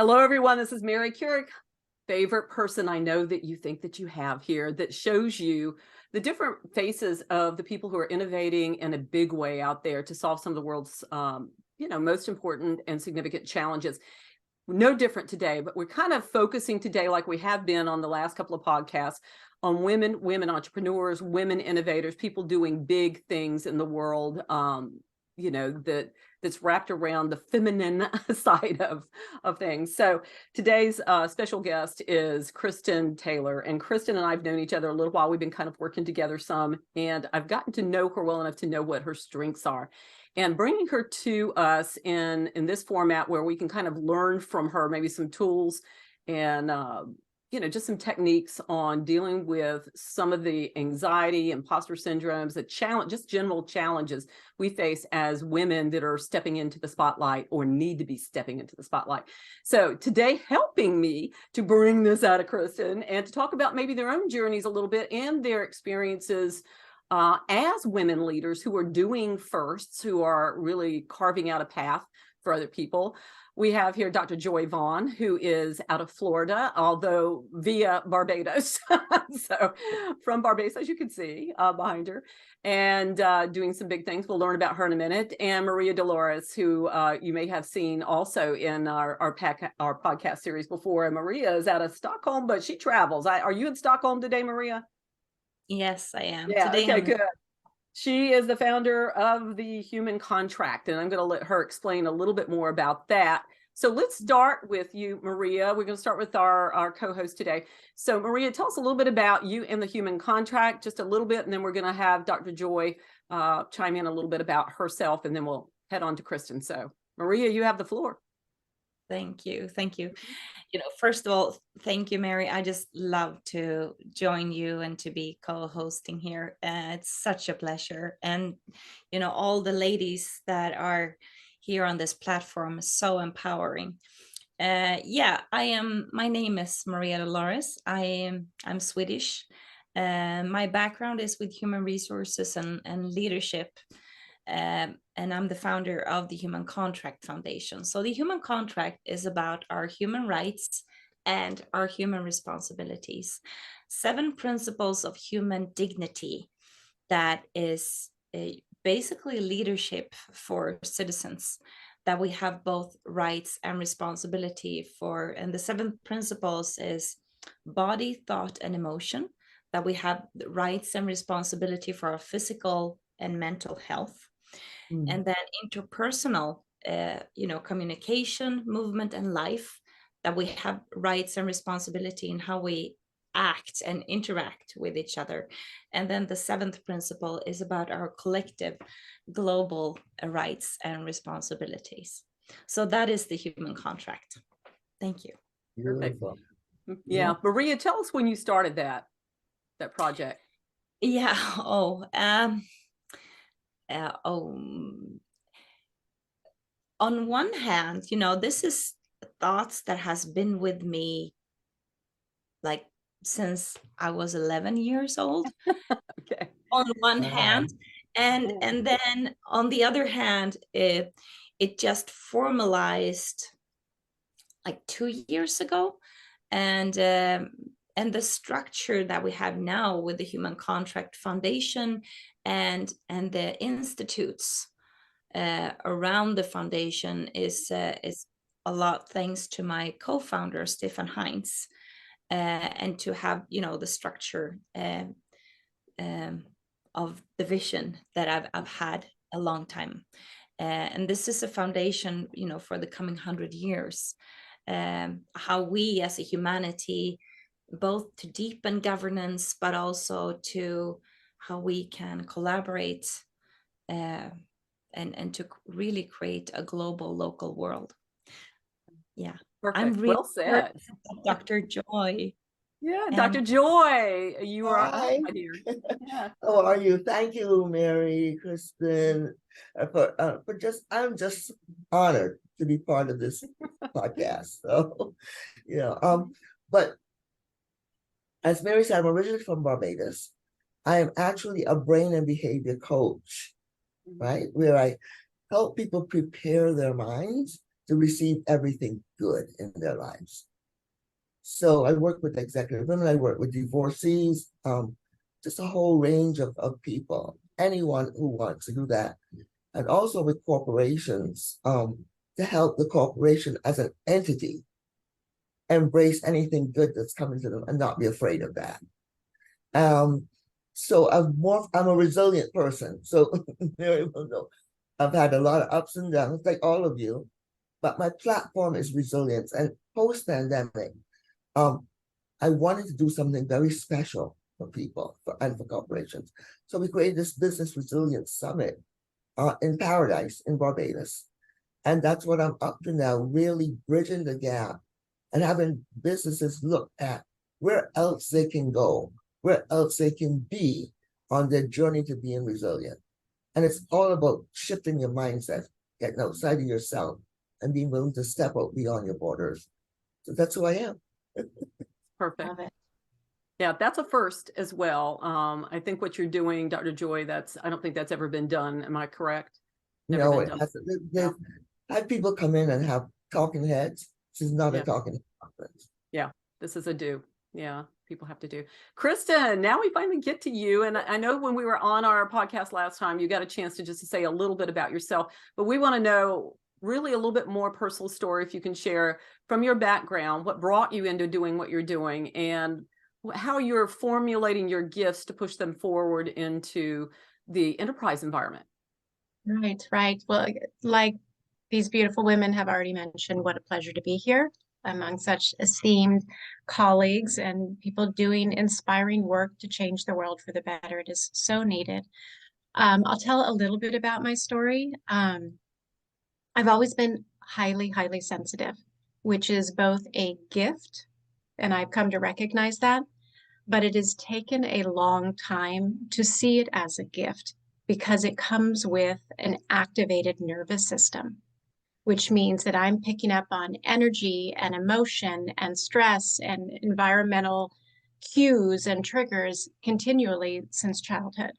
Hello, everyone. This is Mary Kurek, favorite person I know that you think that you have here, that shows you the different faces of the people who are innovating in a big way out there to solve some of the world's, most important and significant challenges. No different today, but we're kind of focusing today, like we have been on the last couple of podcasts, on women entrepreneurs, women innovators, people doing big things in the world, that's wrapped around the feminine side of things. So today's special guest is Kristin Taylor, and Kristin and I have known each other a little while. We've been kind of working together some, and I've gotten to know her well enough to know what her strengths are. And bringing her to us in this format where we can kind of learn from her, maybe some tools and just some techniques on dealing with some of the anxiety, imposter syndromes, the challenge, just general challenges we face as women that are stepping into the spotlight or need to be stepping into the spotlight. So today, helping me to bring this out of Kristin and to talk about maybe their own journeys a little bit and their experiences as women leaders who are doing firsts, who are really carving out a path for other people. We have here Dr. Joy Vaughan, who is out of Florida, although via Barbados. So from Barbados, as you can see behind her, and doing some big things. We'll learn about her in a minute. And Maria Dolores, who you may have seen also in our podcast series before. And Maria is out of Stockholm, but she travels. Are you in Stockholm today, Maria? Yes, I am. Yeah, Today okay, good. She is the founder of the Human Contract, and I'm going to let her explain a little bit more about that. So let's start with you, Maria. We're going to start with our co-host today. So Maria, tell us a little bit about you and the Human Contract, just a little bit, and then we're going to have Dr. Joy chime in a little bit about herself, and then we'll head on to Kristin. So Maria, you have the floor. Thank you. Thank you. First of all, thank you, Mary. I just love to join you and to be co-hosting here. It's such a pleasure. And, all the ladies that are here on this platform is so empowering. My name is Maria Dolores. I'm Swedish. My background is with human resources and leadership. And I'm the founder of the Human Contract Foundation. So the Human Contract is about our human rights and our human responsibilities. 7 principles of human dignity that is basically leadership for citizens, that we have both rights and responsibility for. And the 7 principles is body, thought, and emotion, that we have rights and responsibility for our physical and mental health. And then interpersonal, communication, movement, and life, that we have rights and responsibility in how we act and interact with each other. And then the 7th principle is about our collective global rights and responsibilities. So that is the Human Contract. Thank you. Beautiful. Yeah, Maria, tell us when you started that project. Yeah. On one hand, this is thoughts that has been with me like since I was 11 years old. Okay. On one hand, and then on the other hand, it just formalized like 2 years ago, and the structure that we have now with the Human Contract Foundation and the institutes around the foundation is a lot thanks to my co-founder Stefan Heinz, and to have the structure of the vision that I've had a long time, and this is a foundation for the coming 100 years, how we as a humanity, both to deepen governance but also to how we can collaborate and to really create a global local world. Yeah. Perfect. I'm really well said. Dr. Joy. Yeah, Dr. Joy, you are Hi. here. Yeah. How are you? Thank you, Mary, Kristin, I'm just honored to be part of this podcast. So, but as Mary said, I'm originally from Barbados. I am actually a brain and behavior coach, right? Where I help people prepare their minds to receive everything good in their lives. So I work with executive women, I work with divorcees, just a whole range of people, anyone who wants to do that. And also with corporations, to help the corporation as an entity embrace anything good that's coming to them and not be afraid of that. So I'm a resilient person. So Mary will know I've had a lot of ups and downs, like all of you, but my platform is resilience. And post-pandemic, I wanted to do something very special for people and for corporations. So we created this Business Resilience Summit in Paradise in Barbados. And that's what I'm up to now, really bridging the gap and having businesses look at where else they can go, where else they can be on their journey to being resilient. And it's all about shifting your mindset, getting outside of yourself and being willing to step out beyond your borders. So that's who I am. Perfect. Love it. Yeah, that's a first as well. I think what you're doing, Dr. Joy, I don't think that's ever been done. Am I correct? Never No, been it done. hasn't. They've had people come in and have talking heads. This is not a talking head conference. Yeah, this is a do. Yeah, people have to do. Kristin, now we finally get to you. And I know when we were on our podcast last time, you got a chance to just say a little bit about yourself, but we want to know really a little bit more personal story, if you can share from your background, what brought you into doing what you're doing and how you're formulating your gifts to push them forward into the enterprise environment. Right. Well, like these beautiful women have already mentioned, what a pleasure to be here among such esteemed colleagues and people doing inspiring work to change the world for the better. It is so needed. I'll tell a little bit about my story. I've always been highly sensitive, which is both a gift, and I've come to recognize that, but it has taken a long time to see it as a gift because it comes with an activated nervous system, which means that I'm picking up on energy and emotion and stress and environmental cues and triggers continually since childhood.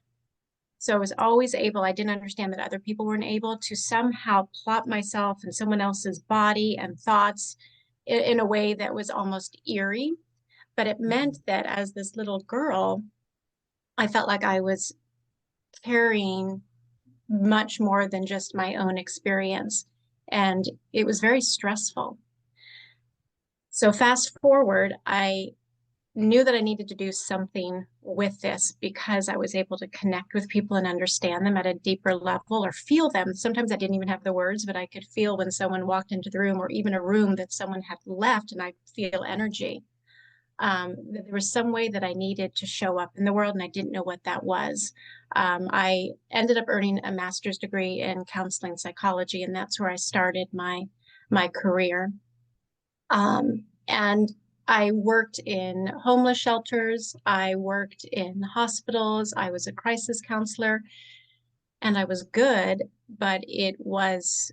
So I was always able, I didn't understand that other people weren't able to somehow plot myself in someone else's body and thoughts in a way that was almost eerie. But it meant that as this little girl, I felt like I was carrying much more than just my own experience. And it was very stressful. So fast forward, I knew that I needed to do something with this because I was able to connect with people and understand them at a deeper level or feel them. Sometimes I didn't even have the words, but I could feel when someone walked into the room or even a room that someone had left, and I feel energy. There was some way that I needed to show up in the world, and I didn't know what that was. I ended up earning a master's degree in counseling psychology, and that's where I started my career. And I worked in homeless shelters. I worked in hospitals. I was a crisis counselor, and I was good, but it was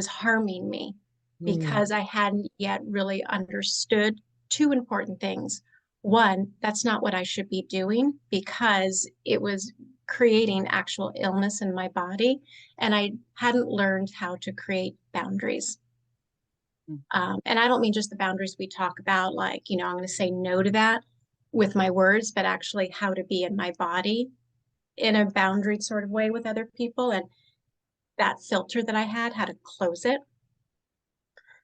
harming me because I hadn't yet really understood two important things. One, that's not what I should be doing because it was creating actual illness in my body, and I hadn't learned how to create boundaries. And I don't mean just the boundaries we talk about, like, I'm going to say no to that with my words, but actually how to be in my body in a boundaried sort of way with other people. And that filter that I had, how to close it.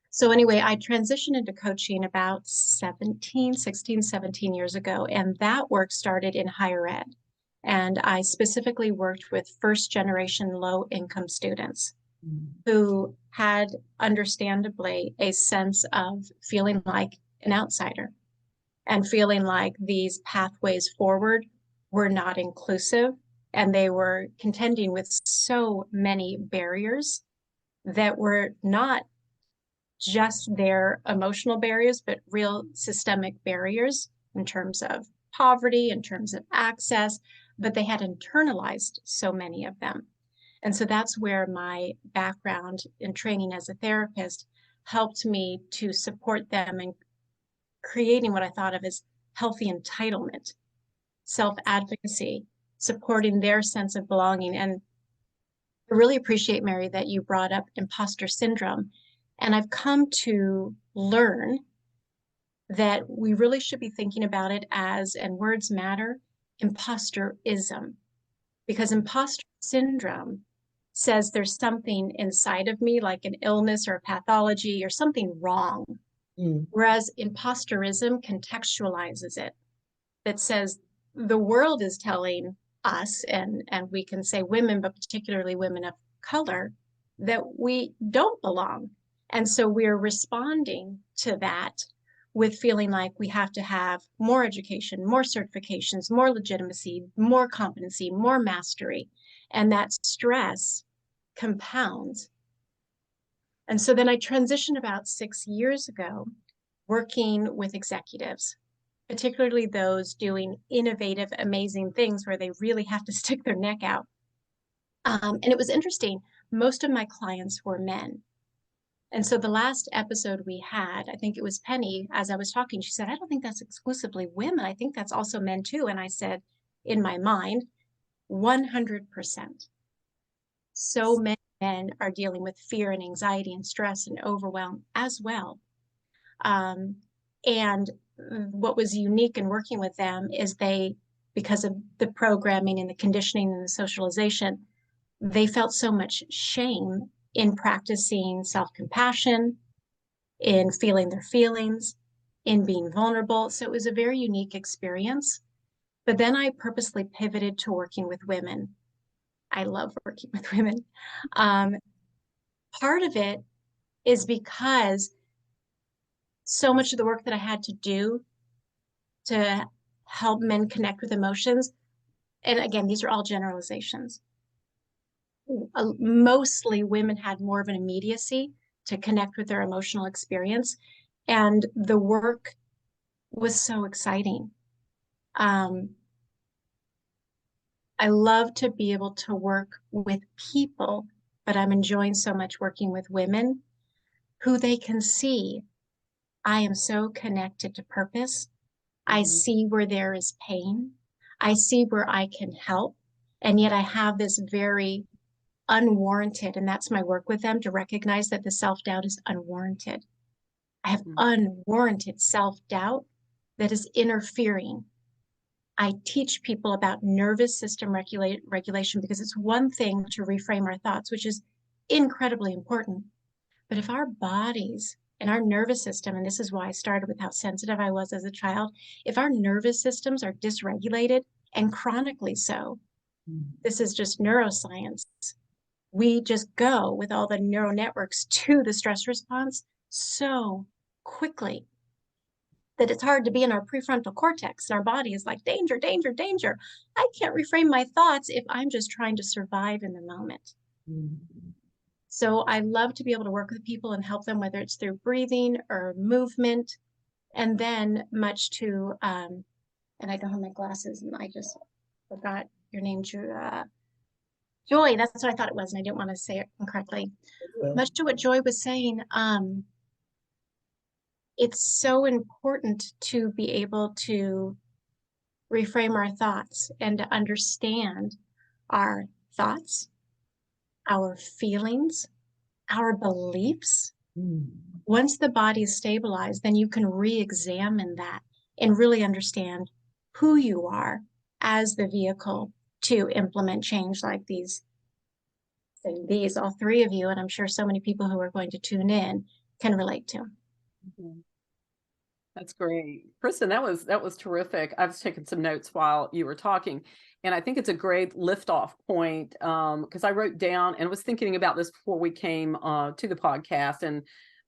So anyway, I transitioned into coaching about 16, 17 years ago. And that work started in higher ed. And I specifically worked with first generation low income students who had understandably a sense of feeling like an outsider and feeling like these pathways forward were not inclusive. And they were contending with so many barriers that were not just their emotional barriers, but real systemic barriers in terms of poverty, in terms of access, but they had internalized so many of them. And so that's where my background in training as a therapist helped me to support them in creating what I thought of as healthy entitlement, self-advocacy, supporting their sense of belonging. And I really appreciate, Mary, that you brought up imposter syndrome. And I've come to learn that we really should be thinking about it as, and words matter, imposterism. Because imposter syndrome says there's something inside of me, like an illness or a pathology or something wrong. Whereas imposterism contextualizes it, that says the world is telling us, and we can say women, but particularly women of color, that we don't belong. And so we're responding to that with feeling like we have to have more education, more certifications, more legitimacy, more competency, more mastery. And that stress compounds. And so then I transitioned about 6 years ago, working with executives, particularly those doing innovative, amazing things where they really have to stick their neck out. And it was interesting. Most of my clients were men. And so the last episode we had, I think it was Penny, as I was talking, she said, I don't think that's exclusively women. I think that's also men too. And I said, in my mind, 100%. So many men are dealing with fear and anxiety and stress and overwhelm as well. And what was unique in working with them is they, because of the programming and the conditioning and the socialization, they felt so much shame in practicing self-compassion, in feeling their feelings, in being vulnerable. So it was a very unique experience. But then I purposely pivoted to working with women. I love working with women. Part of it is because so much of the work that I had to do to help men connect with emotions, and again, these are all generalizations. Mostly women had more of an immediacy to connect with their emotional experience, and the work was so exciting. I love to be able to work with people, but I'm enjoying so much working with women who they can see. I am so connected to purpose. I see where there is pain. I see where I can help. And yet I have this very unwarranted, and that's my work with them, to recognize that the self-doubt is unwarranted. I have unwarranted self-doubt that is interfering. I teach people about nervous system regulation because it's one thing to reframe our thoughts, which is incredibly important. But if our bodies and our nervous system, and this is why I started with how sensitive I was as a child, if our nervous systems are dysregulated and chronically so, this is just neuroscience. We just go with all the neural networks to the stress response so quickly that it's hard to be in our prefrontal cortex, and our body is like, danger, danger, danger. I can't reframe my thoughts if I'm just trying to survive in the moment. So I love to be able to work with people and help them, whether it's through breathing or movement. And then much to, and I don't have my glasses and I just forgot your name, Joy. That's what I thought it was, and I didn't want to say it incorrectly. Much to what Joy was saying, it's so important to be able to reframe our thoughts and to understand our thoughts, our feelings, our beliefs. Once the body is stabilized, then you can re-examine that and really understand who you are as the vehicle to implement change like these, all three of you, and I'm sure so many people who are going to tune in can relate to. That's great. Kristin, that was terrific. I was taking some notes while you were talking, and I think it's a great liftoff point, because I wrote down and was thinking about this before we came to the podcast, and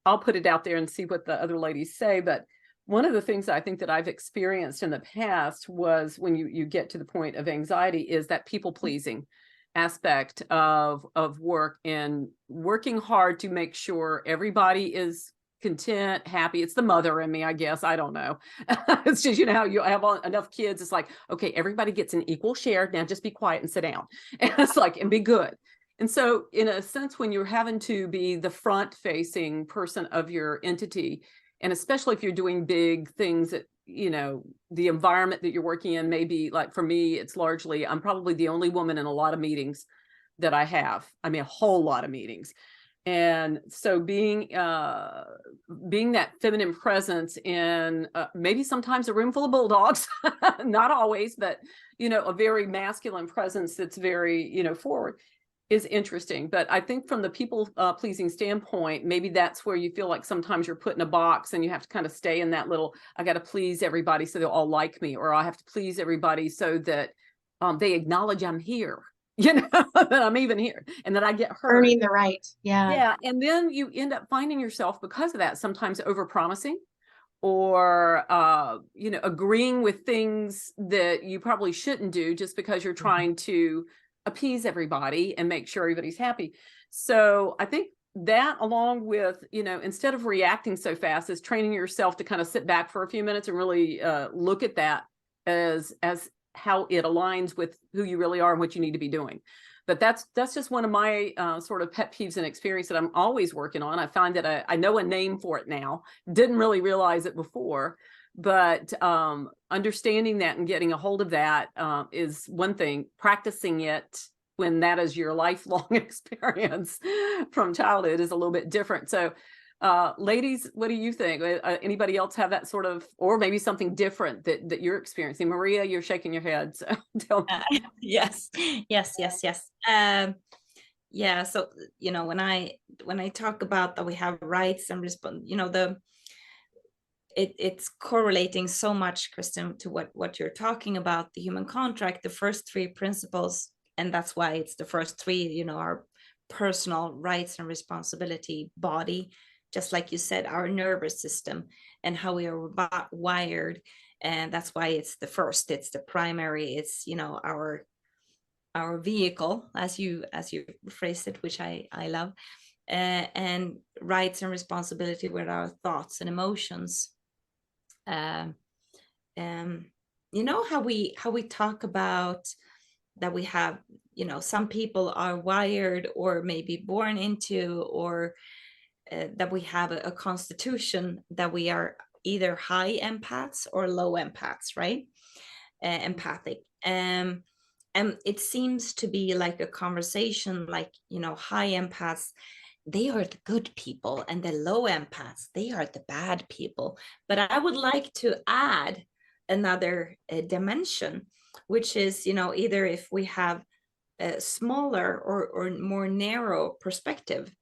I'll put it out there and see what the other ladies say. But one of the things that I think that I've experienced in the past was when you get to the point of anxiety is that people pleasing aspect of work, and working hard to make sure everybody is content, happy. It's the mother in me, I guess. I don't know. It's just, you know, how you have enough kids. It's like, okay, everybody gets an equal share. Now just be quiet and sit down. And it's like, and be good. And so in a sense, when you're having to be the front facing person of your entity, and especially if you're doing big things that, you know, the environment that you're working in may be like, for me, it's largely, I'm probably the only woman in a lot of meetings. that I have. I mean, a whole lot of meetings. And so being that feminine presence in maybe sometimes a room full of bulldogs, not always, but, you know, a very masculine presence that's very, you know, forward, is interesting. But I think from the people pleasing standpoint, maybe that's where you feel like sometimes you're put in a box and you have to kind of stay in that little, I got to please everybody so they'll all like me, or I have to please everybody so that they acknowledge I'm here, you know, that I'm even here and that I get heard. Earning the right. Yeah. Yeah. And then you end up finding yourself, because of that, sometimes over promising, or you know, agreeing with things that you probably shouldn't do just because you're trying to appease everybody and make sure everybody's happy. So I think that, along with, you know, instead of reacting so fast, is training yourself to kind of sit back for a few minutes and really look at that as how it aligns with who you really are and what you need to be doing. But that's just one of my sort of pet peeves and experience that I'm always working on. I find that I know a name for it now. Didn't really realize it before, but understanding that and getting a hold of that is one thing. Practicing it when that is your lifelong experience from childhood is a little bit different. So ladies, what do you think? Anybody else have that sort of, or maybe something different that you're experiencing? Maria, you're shaking your head. So tell me. Yes. Yeah. So, you know, when I talk about that we have rights and you know, it's correlating so much, Kristin, to what you're talking about, the human contract, the first three principles. And that's why it's the first three, you know, our personal rights and responsibility, body, just like you said, our nervous system and how we are wired. And that's why it's the first, it's the primary, it's, you know, our vehicle, as you phrased it, which I love, and rights and responsibility with our thoughts and emotions. You know how we talk about that we have, you know, some people are wired or maybe born into, or that we have a constitution that we are either high empaths or low empaths, right? Empathic. And it seems to be like a conversation, like, you know, high empaths, they are the good people, and the low empaths, they are the bad people. But I would like to add another dimension, which is, you know, either if we have a smaller or more narrow perspective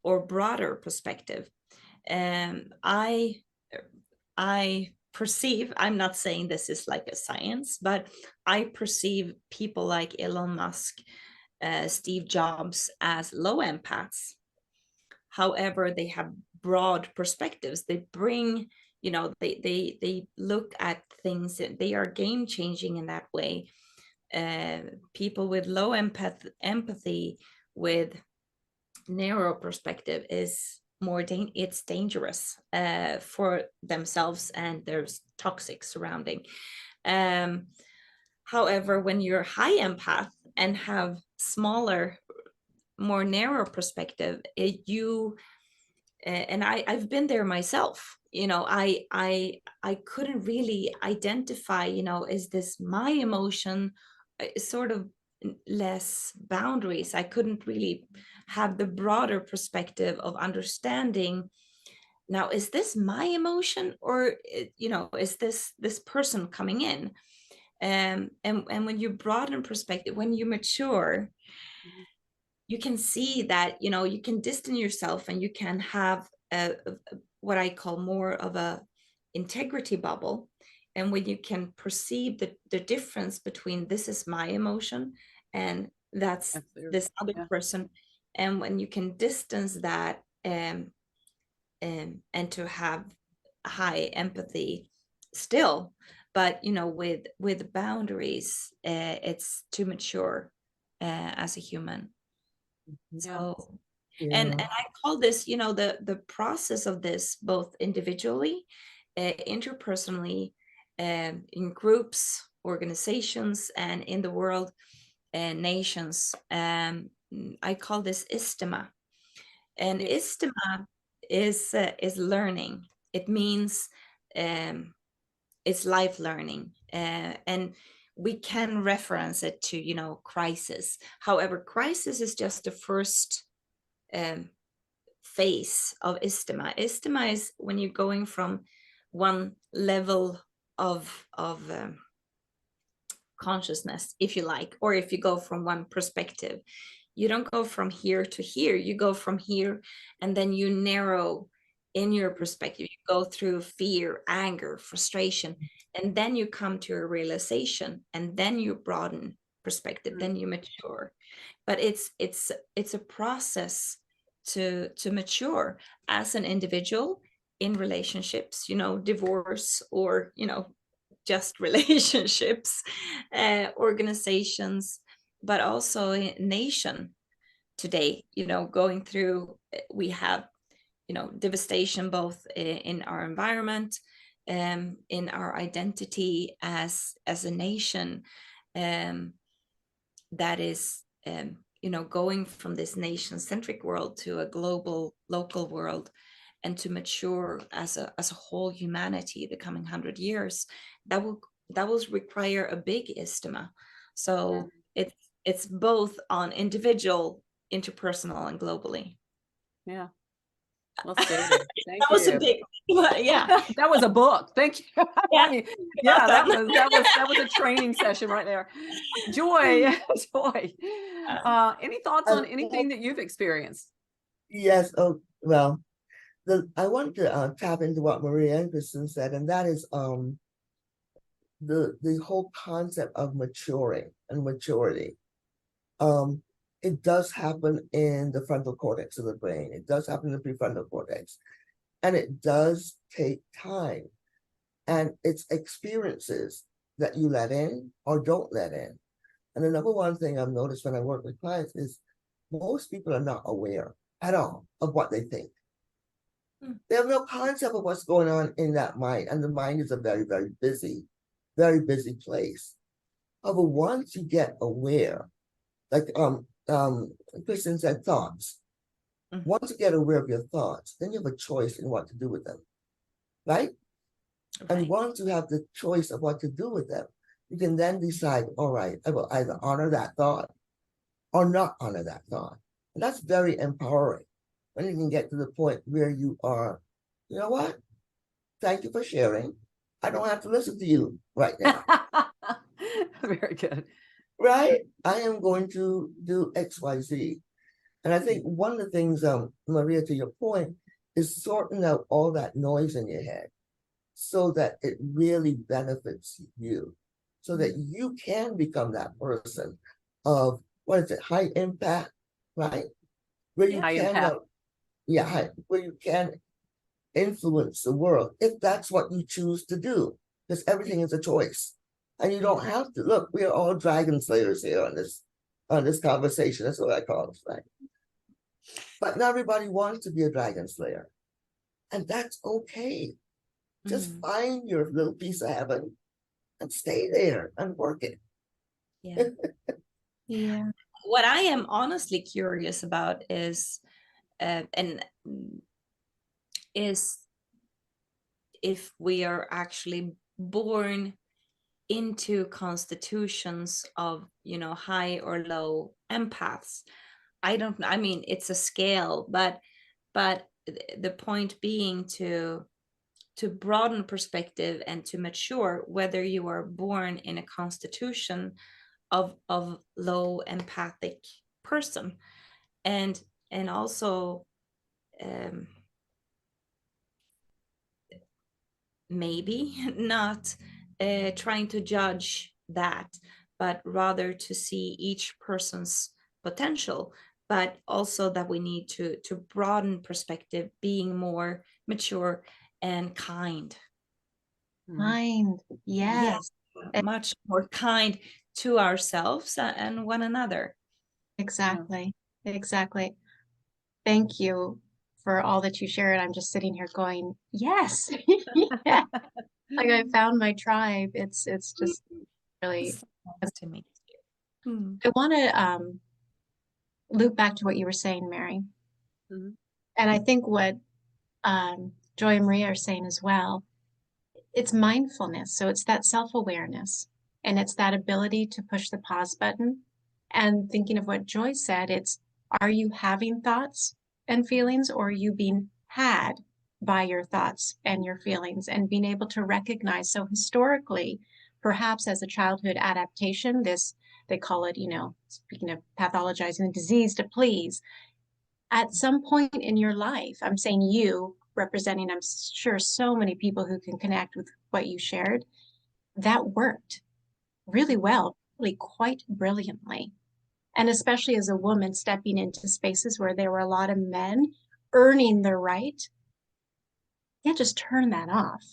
or broader perspective. I perceive, I'm not saying this is like a science, but I perceive people like Elon Musk, Steve Jobs as low empaths. However, they have broad perspectives. They bring, you know, they look at things, they are game changing in that way. People with low empathy with narrow perspective is more it's dangerous for themselves, and there's toxic surrounding. However, when you're high empath and have smaller, more narrow perspective, and I've been there myself, you know, I couldn't really identify, you know, is this my emotion, sort of less boundaries. I couldn't really have the broader perspective of understanding, now, is this my emotion, or, you know, is this person coming in? And when you broaden perspective, when you mature, you can see that, you know, you can distance yourself, and you can have what I call more of a integrity bubble. And when you can perceive the difference between this is my emotion and that's this other person, and when you can distance that, and to have high empathy still, but, you know, with boundaries, it's to mature as a human. So, and I call this, you know, the process of this, both individually, interpersonally, in groups, organizations, and in the world, nations. I call this istima, and istima is learning. It means it's life learning, and we can reference it to, you know, crisis. However, crisis is just the first phase of istima. Istima is when you're going from one level of consciousness, if you like, or if you go from one perspective. You don't go from here to here, you go from here and then you narrow in your perspective. You go through fear, anger, frustration, and then you come to a realization, and then you broaden perspective, then you mature. But it's a process to mature as an individual, in relationships, you know, divorce, or, you know, just relationships, organizations, but also a nation today, you know, going through, we have, you know, devastation both in our environment, in our identity as a nation, that is, you know, going from this nation-centric world to a global, local world, and to mature as a whole humanity the coming 100 years. That will require a big istima. So it's both on individual, interpersonal, and globally. Yeah. Well stated. Thank That was you. a big, yeah. That was a book. Thank you. Yeah. I mean, yeah, that was a training session right there. Joy, Joy. Any thoughts on anything that you've experienced? Yes. Oh, well, I want to tap into what Maria and Kristin said, and that is the whole concept of maturing and maturity. It does happen in the frontal cortex of the brain. It does happen in the prefrontal cortex, and it does take time. And it's experiences that you let in or don't let in. And the number one thing I've noticed when I work with clients is most people are not aware at all of what they think. They have no concept of what's going on in that mind. And the mind is a very, very busy place. However, once you get aware, like Kristin said, thoughts. Once you get aware of your thoughts, then you have a choice in what to do with them, right? And once you have the choice of what to do with them, you can then decide, all right, I will either honor that thought or not honor that thought. And that's very empowering when you can get to the point where you are, you know what? Thank you for sharing. I don't have to listen to you right now. Very good. Right? I am going to do XYZ. And I think one of the things, Maria, to your point, is sorting out all that noise in your head so that it really benefits you, so that you can become that person of, what is it, high impact, right? Where you High can, impact. where you can influence the world, if that's what you choose to do, because everything is a choice. And you don't have to. Look, we are all dragon slayers here on this conversation. That's what I call it, right? But not everybody wants to be a dragon slayer. And that's okay. Just find your little piece of heaven and stay there and work it. Yeah. Yeah. What I am honestly curious about is if we are actually born into constitutions of, you know, high or low empaths. I mean, it's a scale, but the point being to broaden perspective and to mature, whether you are born in a constitution of low empathic person, and also maybe not trying to judge that, but rather to see each person's potential, but also that we need to broaden perspective, being more mature and kind. Kind. Yes. Much more kind to ourselves and one another. Exactly. Exactly. Thank you for all that you shared. I'm just sitting here going, yes. Yeah. Like I found my tribe. It's just really, Nice to meet you. I want to loop back to what you were saying, Mary. Mhm. And I think what Joy and Maria are saying as well, it's mindfulness. So it's that self-awareness. And it's that ability to push the pause button. And thinking of what Joy said, it's, are you having thoughts and feelings, or are you being had by your thoughts and your feelings, and being able to recognize? So historically, perhaps as a childhood adaptation, this, they call it, speaking of pathologizing the disease to please, at some point in your life, I'm saying you, representing, I'm sure, so many people who can connect with what you shared, that worked really well, really quite brilliantly. And especially as a woman stepping into spaces where there were a lot of men earning their right, you can't just turn that off.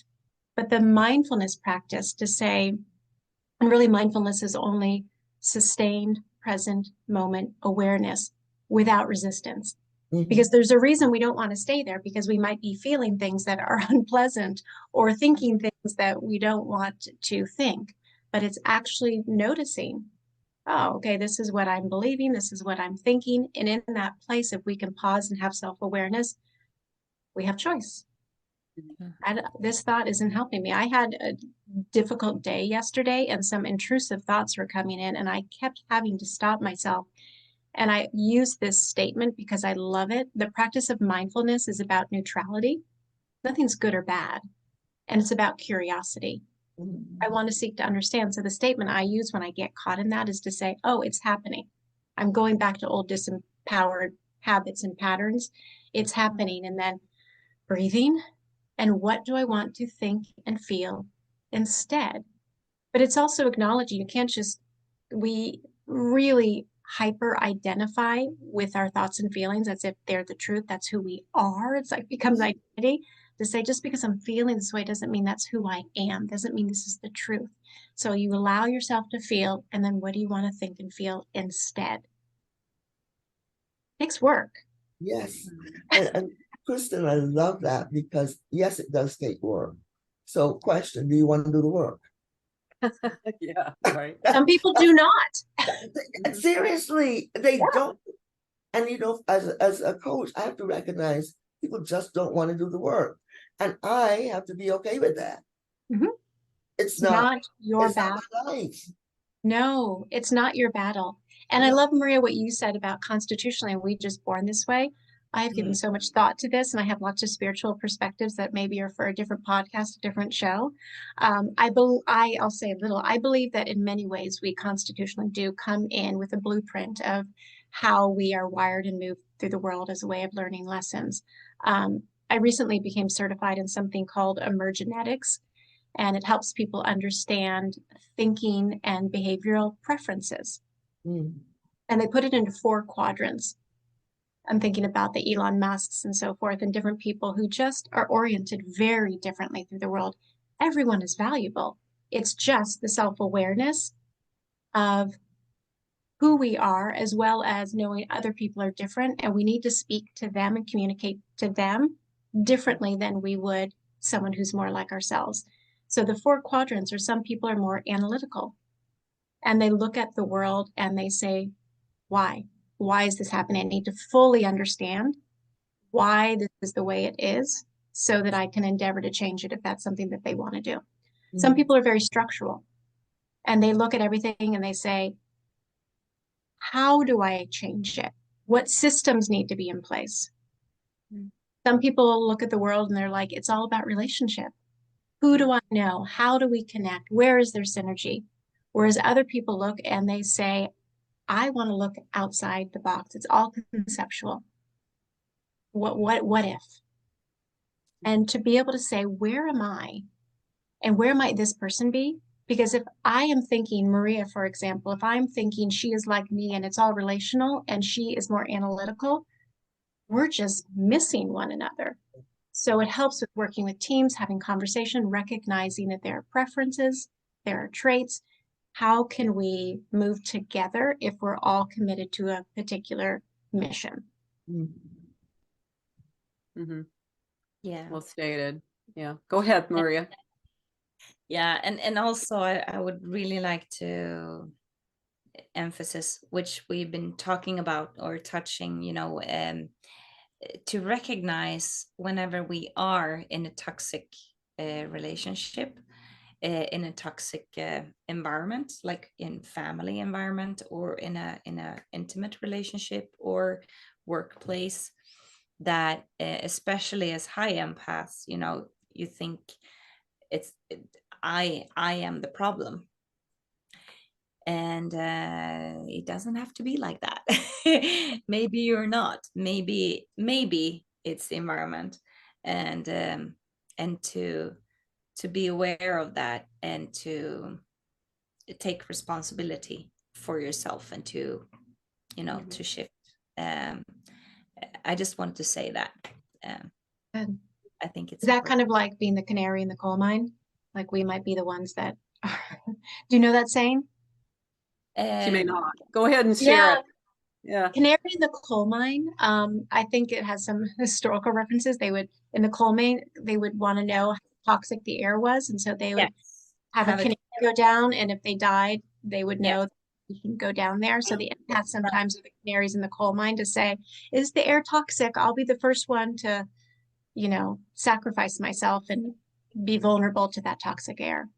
But the mindfulness practice to say, and really mindfulness is only sustained present moment awareness without resistance. Because there's a reason we don't want to stay there, because we might be feeling things that are unpleasant or thinking things that we don't want to think. But it's actually noticing, oh, okay, this is what I'm believing, this is what I'm thinking. And in that place, if we can pause and have self-awareness, we have choice. This thought isn't helping me. I had a difficult day yesterday, and some intrusive thoughts were coming in, and I kept having to stop myself. And I use this statement because I love it. The practice of mindfulness is about neutrality. Nothing's good or bad. And it's about curiosity. I want to seek to understand. So the statement I use when I get caught in that is to say, oh, it's happening. I'm going back to old disempowered habits and patterns. It's happening. And then breathing. And what do I want to think and feel instead? But it's also acknowledging, you can't just, we really hyper identify with our thoughts and feelings as if they're the truth. That's who we are. It's like becomes identity. To say, just because I'm feeling this way doesn't mean that's who I am, doesn't mean this is the truth. So you allow yourself to feel, and then what do you want to think and feel instead? Takes work. Yes. And Kristin, I love that, because yes, it does take work. So question, do you want to do the work? Yeah, right. Some people do not. Seriously, they don't. And as a coach, I have to recognize people just don't want to do the work. And I have to be okay with that. It's not your battle. No, it's not your battle. And I love, Maria, what you said about constitutionally, we just born this way. I have given so much thought to this, and I have lots of spiritual perspectives that maybe are for a different podcast, a different show. I'll say a little. I believe that in many ways we constitutionally do come in with a blueprint of how we are wired and move through the world as a way of learning lessons. I recently became certified in something called emergenetics, and it helps people understand thinking and behavioral preferences. And they put it into 4 quadrants. I'm thinking about the Elon Musks and so forth, and different people who just are oriented very differently through the world. Everyone is valuable. It's just the self-awareness of who we are, as well as knowing other people are different, and we need to speak to them and communicate to them differently than we would someone who's more like ourselves. So the 4 quadrants are, some people are more analytical, and they look at the world and they say, why? Why is this happening? I need to fully understand why this is the way it is, so that I can endeavor to change it if that's something that they want to do. Some people are very structural, and they look at everything and they say, how do I change it? What systems need to be in place? Some people look at the world and they're like, it's all about relationship. Who do I know? How do we connect? Where is there synergy? Whereas other people look and they say, I want to look outside the box. It's all conceptual. What if? And to be able to say, where am I? And where might this person be? Because if I am thinking, Maria, for example, if I'm thinking she is like me and it's all relational and she is more analytical, we're just missing one another. So it helps with working with teams, having conversation, recognizing that there are preferences, there are traits. How can we move together if we're all committed to a particular mission? Yeah. Well stated. Yeah. Go ahead, Maria. Yeah, and also I would really like to emphasize, which we've been talking about or touching, to recognize whenever we are in a toxic relationship, in a toxic environment, like in family environment or in a intimate relationship or workplace, that especially as high empaths, you know, you think I am the problem. And it doesn't have to be like that. Maybe you're not. Maybe it's the environment, and to be aware of that and to take responsibility for yourself and to, you know, to shift. I just want to say that. Good. I think it's Is that important. kind of like being the canary in the coal mine? Like we might be the ones that are, do you know that saying? She may not. Go ahead and share Yeah, it. Yeah. canary in the coal mine. I think it has some historical references. They would, in the coal mine, they would want to know how toxic the air was. And so they would Yes. have a Have a canary go down. And if they died, they would Yes. know you can go down there. So the empaths sometimes are the canaries in the coal mine to say, is the air toxic? I'll be the first one to, you know, sacrifice myself and be vulnerable to that toxic air.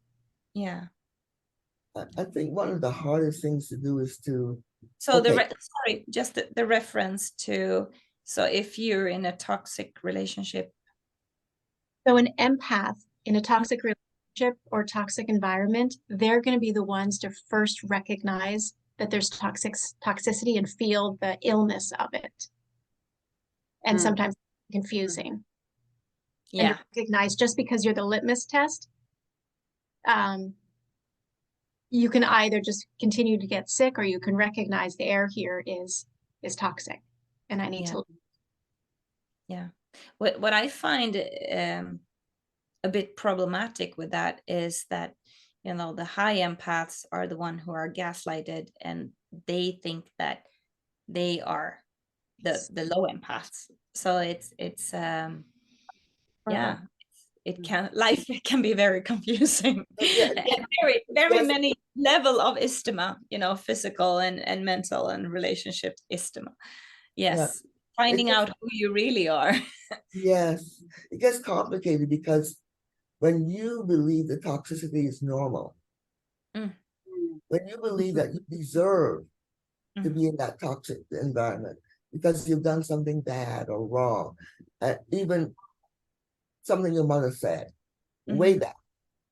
Yeah. I think one of the hardest things to do is to, So okay, sorry, just the reference to, so if you're in a toxic relationship. So an empath in a toxic relationship or toxic environment, they're going to be the ones to first recognize that there's toxicity and feel the illness of it. And Mm. sometimes confusing. And Yeah. to recognize just because you're the litmus test, you can either just continue to get sick or you can recognize the air here is toxic and I need Yeah. to. Yeah. What I find a bit problematic with that is that, you know, the high empaths are the one who are gaslighted and they think that they are the low empaths. So it's yeah, it can, life can be very confusing. yeah, And very yes, many level of istima, you know, physical and mental and relationship istima. yeah, Yes, finding gets, out who you really are. yes, it gets complicated because when you believe that toxicity is normal, Mm. when you believe that you deserve to be in that toxic environment because you've done something bad or wrong, even something your mother said way back,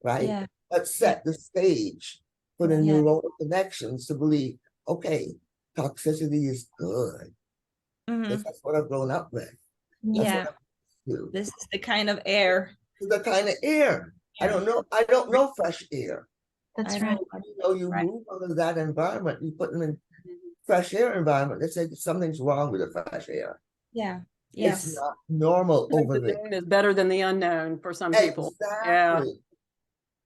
right? Yeah. That set the stage for the Yeah. neuronal connections to believe, okay, toxicity is good. Because that's what I've grown up with. That's Yeah. what I do. This is the kind of air. It's the kind of air. I don't know fresh air. That's I right. don't You know, you Right. move out of that environment, you put them in fresh air environment. They say something's wrong with the fresh air. Yeah. It's Yes. not normal over The there. known is better than the unknown for some people. Yeah. Exactly.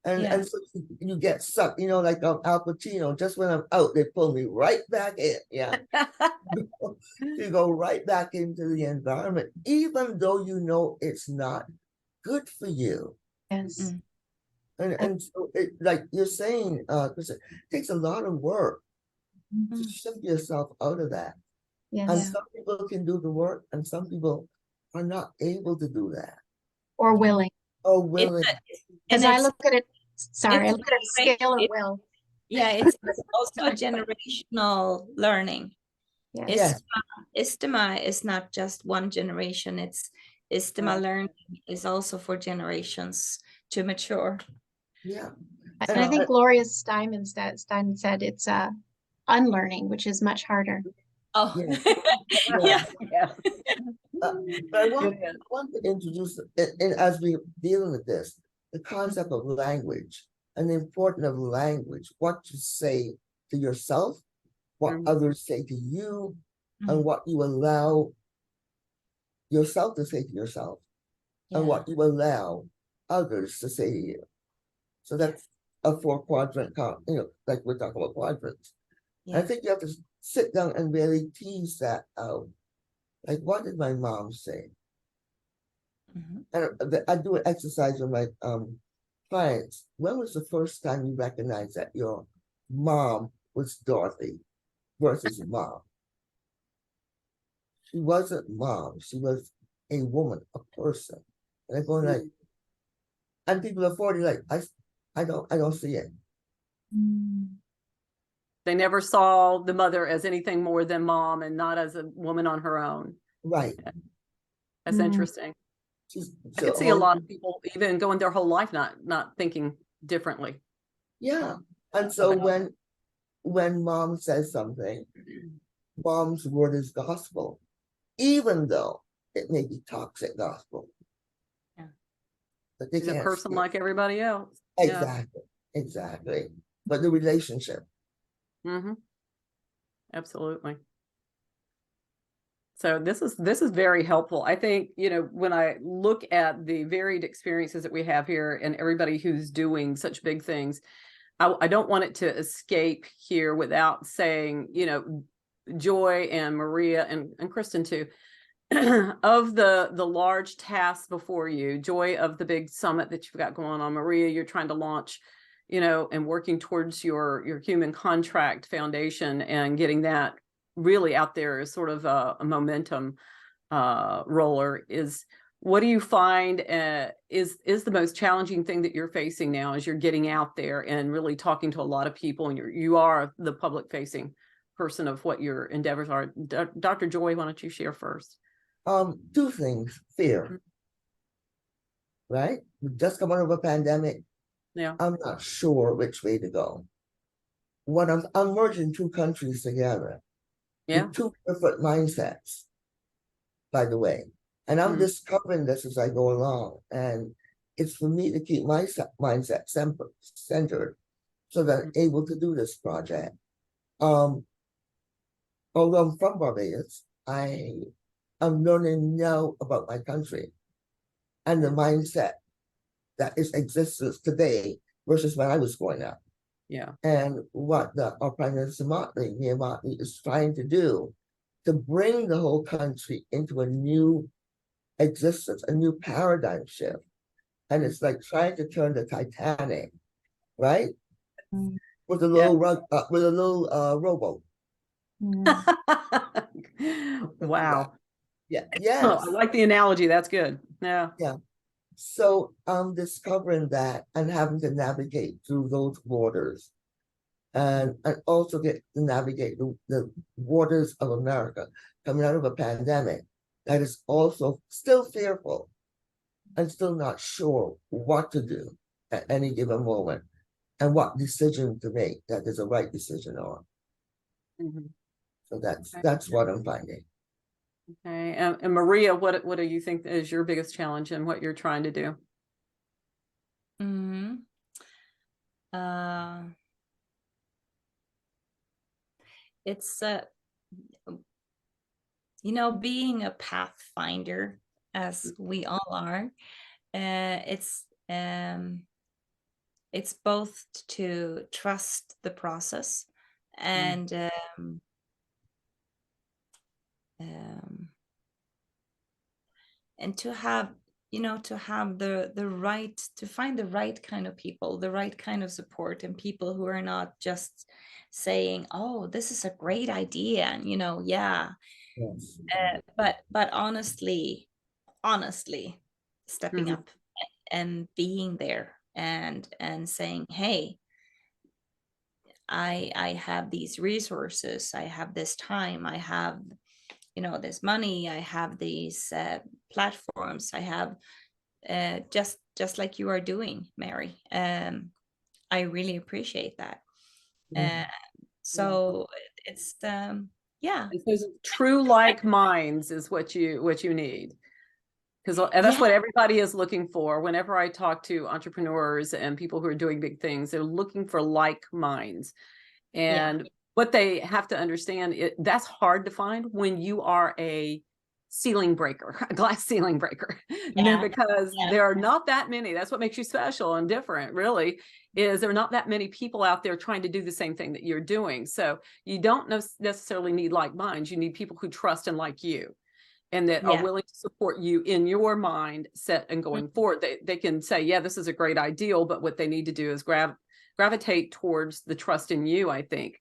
And Yeah. so you get sucked, you know, like Al Pacino, just when I'm out, they pull me right back in. Yeah. You go right back into the environment, even though you know it's not good for you. Yes. And so it, like you're saying, Chris, it takes a lot of work to shift yourself out of that. And Yes. some people can do the work, and some people are not able to do that Or willing. or willing. Because I look at it, sorry, I it's look at a scale of will. yeah, it's also a generational learning. Yes. Yes. Istima is not just one generation. It's istima Right. learning is also for generations to mature. Yeah. And I think Gloria Steinem said it's unlearning, which is much harder. Oh, Yeah. yeah. But I It is. want to introduce, and as we're dealing with this, the concept of language and the importance of language, what you say to yourself, what others say to you, and what you allow yourself to say to yourself, and what you allow others to say to you. So that's a 4-quadrant, you know, like we're talking about quadrants. Yeah. I think you have to sit down and really tease that out. Like, what did my mom say? And I do an exercise with my clients. When was the first time you recognized that your mom was Dorothy versus mom? She wasn't mom. She was a woman, a person. And they're going like, and people are 40 like, I don't see it. They never saw the mother as anything more than mom and not as a woman on her own. Right. That's interesting. I could see a lot of people even going their whole life not thinking differently. Yeah. And so when mom says something, mom's word is gospel, even though it may be toxic gospel. Yeah. But they She's a can't person speak. like everybody else. Exactly. Exactly. But the relationship. Absolutely. So this is very helpful. I think, you know, when I look at the varied experiences that we have here and everybody who's doing such big things, I don't want it to escape here without saying, you know, Joy and Maria and Kristin too, of the large tasks before you, Joy, of the big summit that you've got going on, Maria, you're trying to launch, you know, and working towards your human contract foundation and getting that really out there is sort of a momentum roller. Is what do you find is the most challenging thing that you're facing now as you're getting out there and really talking to a lot of people, and you are the public facing person of what your endeavors are? Dr. Joy, why don't you share first? Two things. Fear, right? We just come out of a pandemic. Yeah. I'm not sure which way to go. I'm merging two countries together. Yeah. With two different mindsets, by the way. And I'm discovering this as I go along. And it's for me to keep my mindset centered so that I'm able to do this project. Although I'm from Barbados, I'm learning now about my country and the mindset that exists today versus when I was growing up. Yeah. And what our Prime Minister Motley is trying to do to bring the whole country into a new existence, a new paradigm shift. And it's like trying to turn the Titanic, right? With a little rowboat. Wow. Yeah. Yes. Oh, I like the analogy. That's good. Yeah. Yeah. So I'm discovering that and having to navigate through those waters and also get to navigate the waters of America coming out of a pandemic that is also still fearful and still not sure what to do at any given moment and what decision to make that is a right decision on. So that's what I'm finding. Okay. And Maria, what do you think is your biggest challenge in what you're trying to do? It's you know, being a pathfinder, as we all are, it's both to trust the process and to have, you know, to have the right, to find the right kind of people, the right kind of support, and people who are not just saying, oh, this is a great idea, and, you know, yeah. Yes. But honestly stepping up and being there and saying, hey, I have these resources, I have this time, I have, you know, this money, I have these platforms, I have just like you are doing, Mary. I really appreciate that. So it's yeah. True like minds is what you need. Because that's what everybody is looking for. Whenever I talk to entrepreneurs and people who are doing big things, they're looking for like minds. And what they have to understand, that's hard to find when you are a ceiling breaker, a glass ceiling breaker, because there are not that many. That's what makes you special and different, really, is there are not that many people out there trying to do the same thing that you're doing. So you don't necessarily need like minds. You need people who trust and like you, and that are willing to support you in your mindset and going forward. They can say, yeah, this is a great ideal, but what they need to do is gravitate towards the trust in you, I think.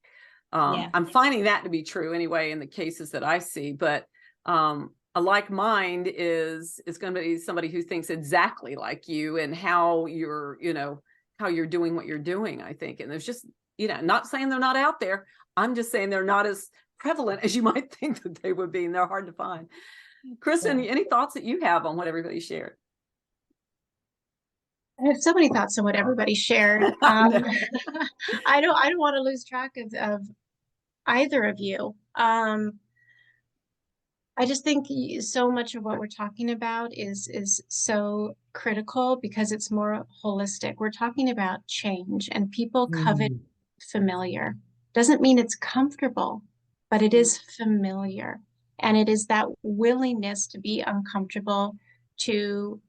I'm finding that to be true anyway in the cases that I see, but a like mind is going to be somebody who thinks exactly like you and how you're, you know, how you're doing what you're doing, I think. And there's just, not saying they're not out there. I'm just saying they're not as prevalent as you might think that they would be, and they're hard to find. Kristin, any thoughts that you have on what everybody shared? I have so many thoughts on what everybody shared. I know. I don't want to lose track of either of you. I just think so much of what we're talking about is so critical because it's more holistic. We're talking about change, and people covet familiar. Doesn't mean it's comfortable, but it is familiar. And it is that willingness to be uncomfortable, to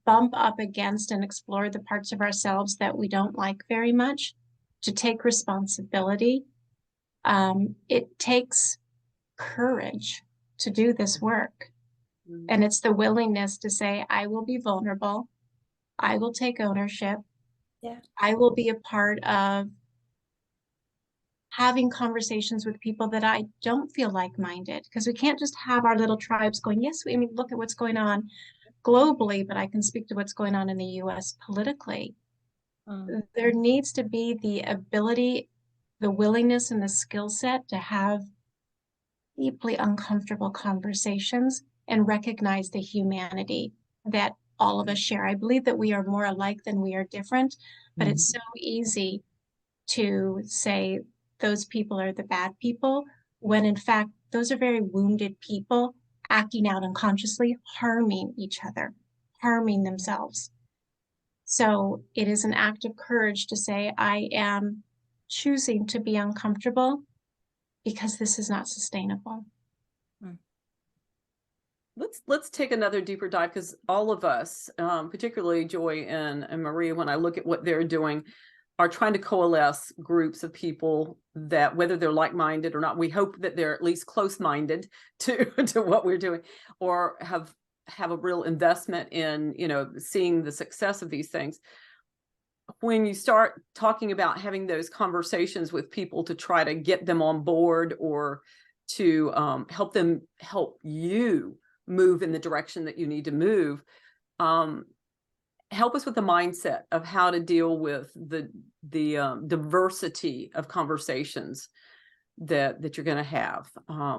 bump up against and explore the parts of ourselves that we don't like very much, to take responsibility. It takes courage to do this work. And it's the willingness to say, I will be vulnerable. I will take ownership. Yeah. I will be a part of having conversations with people that I don't feel like-minded, because we can't just have our little tribes going, yes, I mean, look at what's going on globally, but I can speak to what's going on in the US politically. There needs to be the ability, the willingness, and the skill set to have deeply uncomfortable conversations and recognize the humanity that all of us share. I believe that we are more alike than we are different, but it's so easy to say those people are the bad people, when in fact, those are very wounded people acting out unconsciously, harming each other, harming themselves. So it is an act of courage to say, I am choosing to be uncomfortable because this is not sustainable. Let's take another deeper dive, because all of us, particularly Joy and Maria, when I look at what they're doing, are trying to coalesce groups of people that, whether they're like-minded or not, we hope that they're at least close-minded to what we're doing, or have a real investment in, seeing the success of these things. When you start talking about having those conversations with people to try to get them on board, or to help you move in the direction that you need to move, help us with the mindset of how to deal with the diversity of conversations that you're going to have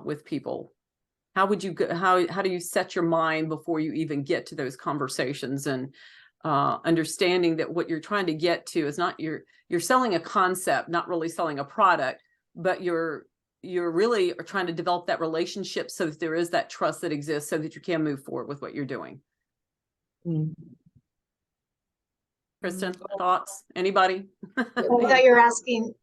with people. How would you how do you set your mind before you even get to those conversations, and understanding that what you're trying to get to is not, you're selling a concept, not really selling a product, but you're really are trying to develop that relationship so that there is that trust that exists, so that you can move forward with what you're doing. Kristin, thoughts? Anybody? I thought you were asking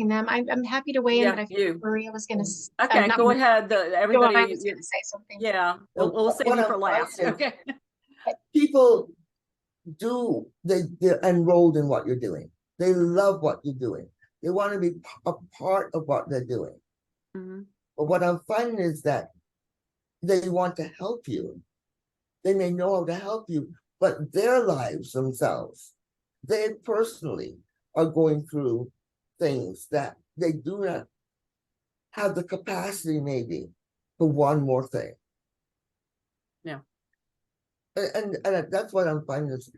them. I'm happy to weigh in, but I think Maria was going to. Okay, go ahead. Everybody was going to say something. Yeah, we'll save you for last. Okay. People they're enrolled in what you're doing. They love what you're doing. They want to be a part of what they're doing. But what I'm finding is that they want to help you. They may know how to help you, but their lives themselves, they personally are going through things that they do not have the capacity maybe for one more thing. Yeah. And that's what I'm finding is,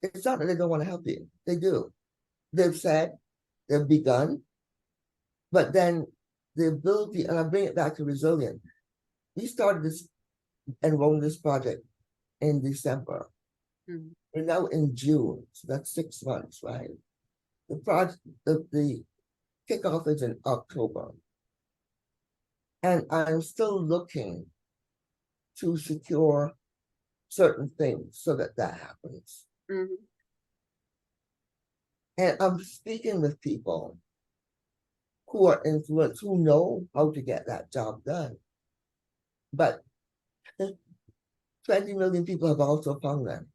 it's not that they don't want to help you. They do. They've said, they've begun, but then the ability, and I bring it back to resilient. We started enrolling this project in December. We're now in June, so that's 6 months, right? The project, the kickoff is in October. And I'm still looking to secure certain things so that happens. And I'm speaking with people who are influenced, who know how to get that job done. But 20 million people have also found them.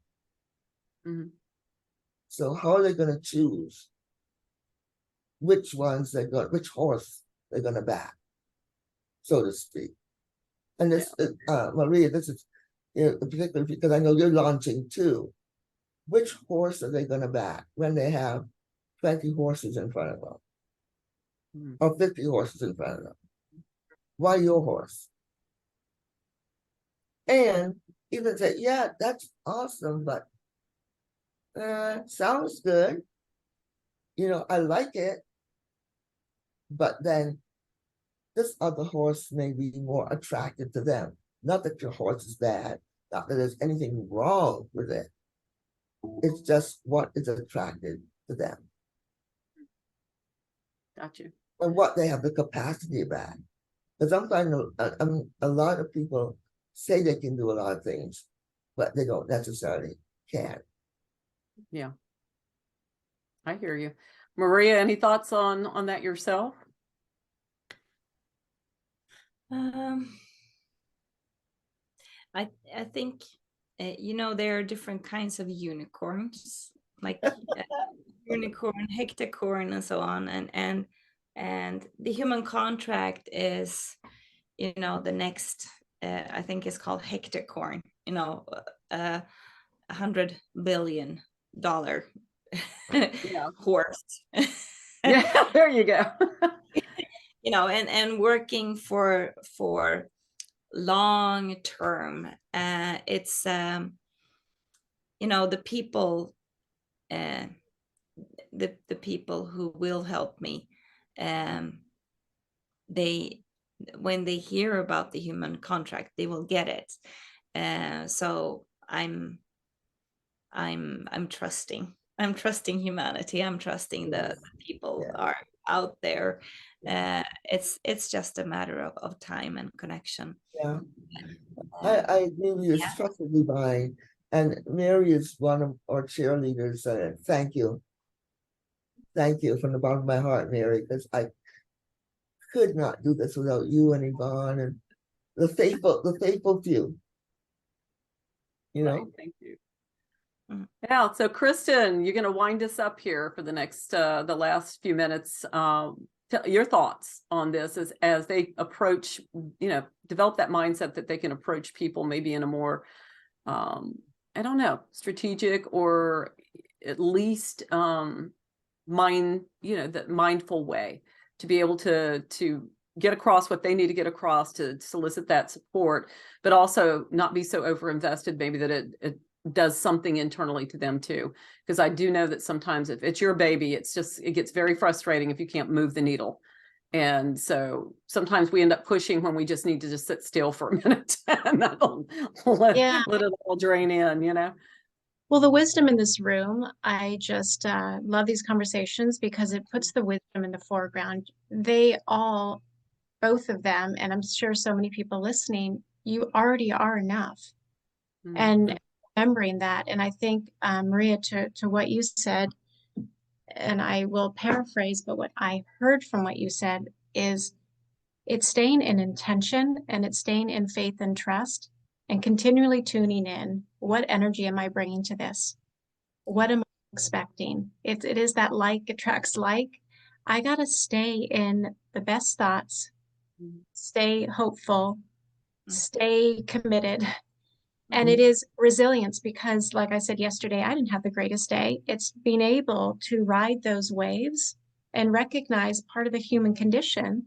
So how are they going to choose which horse they're going to back, so to speak? And this, Maria, this is particularly because I know you're launching too. Which horse are they going to back when they have 20 horses in front of them, or 50 horses in front of them? Why your horse? And even say, yeah, that's awesome, but sounds good. I like it, but then this other horse may be more attractive to them. Not that your horse is bad, not that there's anything wrong with it. It's just what is attracted to them Got you. and what they have the capacity of that. Because I'm finding a lot of people say they can do a lot of things, but they don't necessarily can. Yeah. I hear you. Maria, any thoughts on that yourself? I think there are different kinds of unicorns, like unicorn, hectacorn, and so on, and the human contract is the next. I think it's called hectacorn. $100 billion Yeah. horse. Yeah, there you go. And working for long term. It's the people, the people who will help me. When they hear about the human contract, they will get it. So I'm trusting. I'm trusting humanity. I'm trusting the people are out there. It's just a matter of time and connection. Yeah, I agree with you. It's trusted divine. And Mary is one of our cheerleaders. Thank you. Thank you from the bottom of my heart, Mary, because I could not do this without you and Vaughan and the faithful few. Right, thank you. Yeah, so Kristin, you're going to wind us up here for the next, the last few minutes. Your thoughts on this as they approach, develop that mindset that they can approach people maybe in a more, I don't know, strategic or at least that mindful way to be able to get across what they need to get across to solicit that support, but also not be so overinvested maybe that it does something internally to them too. Because I do know that sometimes if it's your baby, it gets very frustrating if you can't move the needle. And so sometimes we end up pushing when we just need to just sit still for a minute and that'll let it all drain in. Well, the wisdom in this room, I just love these conversations because it puts the wisdom in the foreground. Both of them, and I'm sure so many people listening, you already are enough. Mm-hmm. And remembering that. And I think, Maria, to what you said, and I will paraphrase, but what I heard from what you said is it's staying in intention and it's staying in faith and trust and continually tuning in. What energy am I bringing to this? What am I expecting? It is that like attracts like. I got to stay in the best thoughts, stay hopeful, stay committed. And it is resilience because, like I said yesterday, I didn't have the greatest day. It's being able to ride those waves and recognize part of the human condition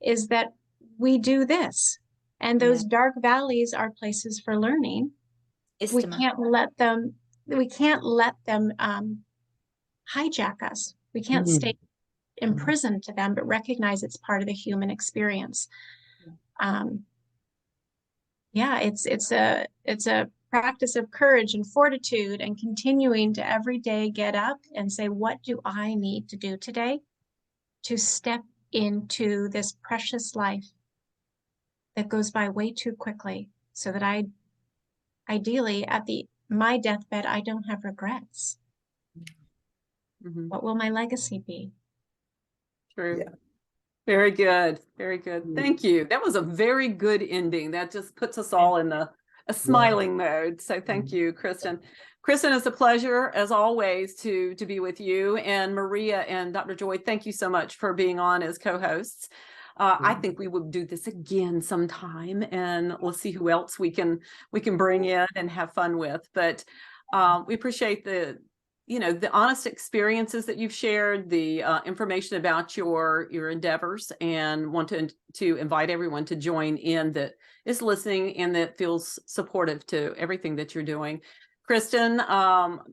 is that we do this. And those dark valleys are places for learning. We can't let them hijack us. We can't stay imprisoned to them, but recognize it's part of the human experience. It's a practice of courage and fortitude and continuing to every day get up and say, what do I need to do today to step into this precious life that goes by way too quickly so that ideally at my deathbed, I don't have regrets. Mm-hmm. What will my legacy be? True. Yeah. Very good. Very good. Thank you. That was a very good ending. That just puts us all in a smiling mode. So thank you, Kristin. Kristin, it's a pleasure as always to be with you, and Maria and Dr. Joy. Thank you so much for being on as co-hosts. I think we will do this again sometime, and we'll see who else we can bring in and have fun with. But we appreciate the honest experiences that you've shared, the information about your endeavors, and want to invite everyone to join in that is listening and that feels supportive to everything that you're doing. Kristin,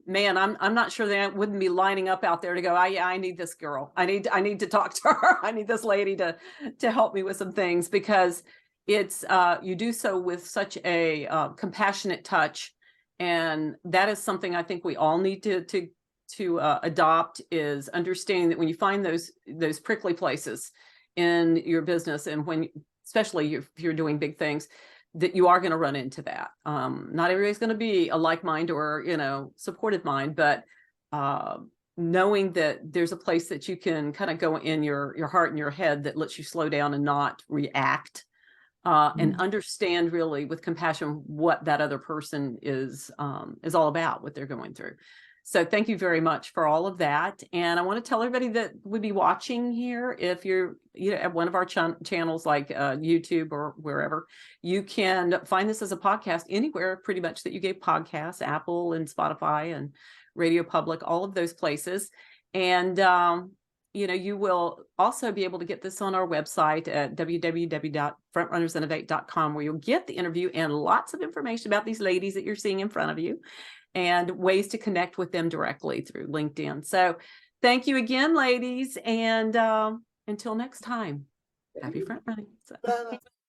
man, I'm not sure they wouldn't be lining up out there to go, yeah, I need this girl. I need to talk to her. I need this lady to help me with some things, because it's you do so with such a compassionate touch, and that is something I think we all need to adopt, is understanding that when you find those prickly places in your business, and when especially if you're doing big things, that you are going to run into that. Not everybody's going to be a like mind or, supportive mind, but knowing that there's a place that you can kind of go in your heart and your head that lets you slow down and not react, and understand really with compassion what that other person is all about, what they're going through. So thank you very much for all of that. And I want to tell everybody that would be watching here, if you're at one of our channels like YouTube or wherever, you can find this as a podcast anywhere pretty much that you get podcasts, Apple and Spotify and Radio Public, all of those places. And you will also be able to get this on our website at www.frontrunnersinnovate.com, where you'll get the interview and lots of information about these ladies that you're seeing in front of you, and ways to connect with them directly through LinkedIn. So thank you again, ladies. And until next time, happy front running. So,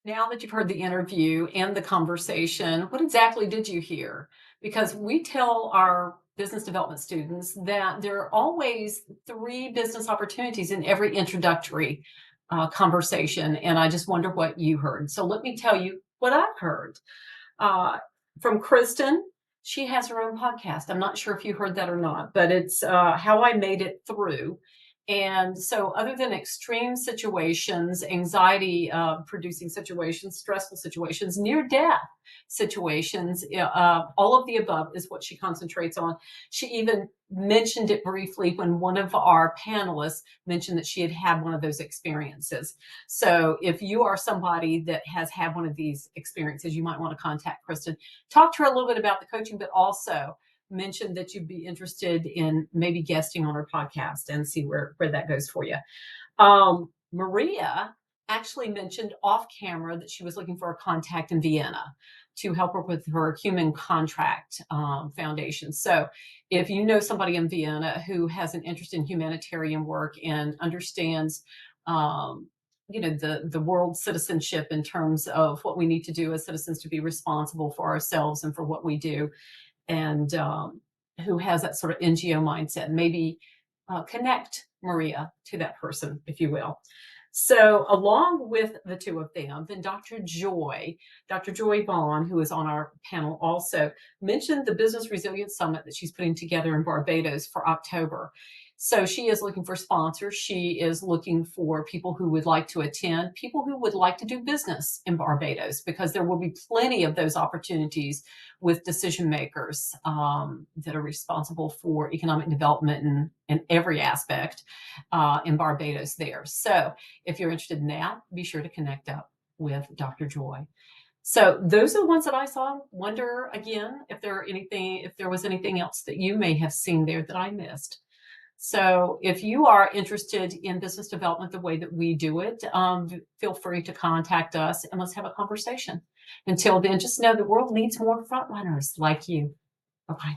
now that you've heard the interview and the conversation, what exactly did you hear? Because we tell our business development students that there are always 3 business opportunities in every introductory conversation. And I just wonder what you heard. So let me tell you what I've heard. From Kristin, she has her own podcast. I'm not sure if you heard that or not, but it's How I Made It Through. And so other than extreme situations, anxiety producing situations, stressful situations, near death situations, all of the above is what she concentrates on. She even mentioned it briefly when one of our panelists mentioned that she had had one of those experiences. So if you are somebody that has had one of these experiences, you might want to contact Kristin, talk to her a little bit about the coaching, but also mentioned that you'd be interested in maybe guesting on her podcast, and see where that goes for you. Maria actually mentioned off camera that she was looking for a contact in Vienna to help her with her human contract foundation. So if you know somebody in Vienna who has an interest in humanitarian work and understands the world citizenship in terms of what we need to do as citizens to be responsible for ourselves and for what we do, and who has that sort of NGO mindset, maybe connect Maria to that person, if you will. So along with the 2 of them, then Dr. Joy Vaughan, who is on our panel, also mentioned the Business Resilience Summit that she's putting together in Barbados for October. So she is looking for sponsors. She is looking for people who would like to attend, people who would like to do business in Barbados, because there will be plenty of those opportunities with decision makers that are responsible for economic development in every aspect in Barbados there. So if you're interested in that, be sure to connect up with Dr. Joy. So those are the ones that I saw. Wonder again if there was anything else that you may have seen there that I missed. So if you are interested in business development the way that we do it, feel free to contact us and let's have a conversation. Until then, just know the world needs more front runners like you. Bye-bye.